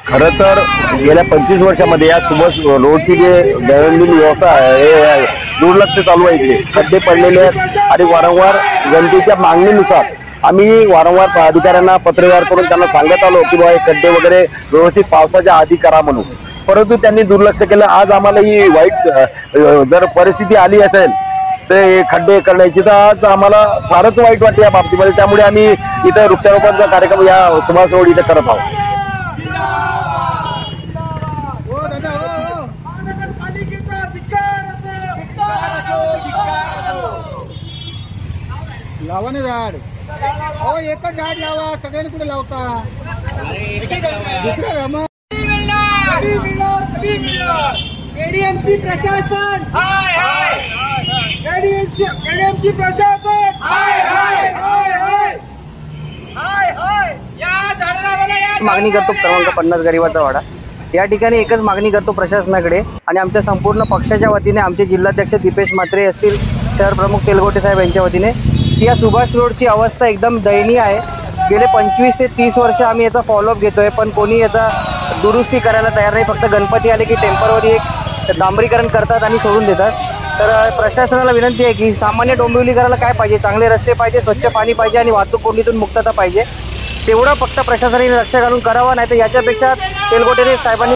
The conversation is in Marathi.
खरं तर गेल्या 25 वर्षामध्ये या सुभाष रोडची जे दैनंदिन व्यवस्था आहे दुर्लक्ष चालू आहे. इथे खड्डे पडलेले आहेत आणि वारंवार जनतेच्या मागणीनुसार आम्ही वारंवार अधिकाऱ्यांना पत्रव्यवहार करून त्यांना सांगत आलो की बाबा हे खड्डे वगैरे व्यवस्थित पावसाच्या आधी करा म्हणून, परंतु त्यांनी दुर्लक्ष केलं. आज आम्हाला ही वाईट जर परिस्थिती आली असेल ते खड्डे करण्याची, तर आज आम्हाला फारच वाईट वाटते या बाबतीमध्ये. त्यामुळे आम्ही इथे वृक्षारोपणचा कार्यक्रम या सुभाष रोड इथे करत आहोत. लावा ना झाड, हो एकच झाड लावा, सगळ्यांनी कुठे लावता. एडीएमसी प्रशासन हाय हाय, एडीएमसी प्रशासन हाय हाय हाय हाय हाय. या झाडाला मागणी करतो क्रमांक 50 गरिबाचा वाडा या ठिकाणी एकच मागणी करतो प्रशासनाकडे आणि आमच्या संपूर्ण पक्षाच्या वतीने आमचे जिल्हाध्यक्ष दीपेश म्हात्रे असतील, शहर प्रमुख तेलगोटे साहेब यांच्या वतीने की या सुभाष रोडची अवस्था एकदम दयनीय आहे. गेले 25 ते 30 वर्ष आम्ही याचा फॉलोअप घेतोय, पण कोणी याचा दुरुस्ती करायला तयार नाही. फक्त गणपती आले की टेम्पररी एक डांबरीकरण करतात आणि सोडून देतात. तर प्रशासनाला विनंती आहे की सामान्य डोंबिवली करायला काय पाहिजे, चांगले रस्ते पाहिजे, स्वच्छ पाणी पाहिजे आणि वाहतूक कोंडीतून मुक्तता पाहिजे. तेवढं फक्त प्रशासनाने लक्ष घालून करावं, नाही तर याच्यापेक्षा तेलगोटे साहेबांनी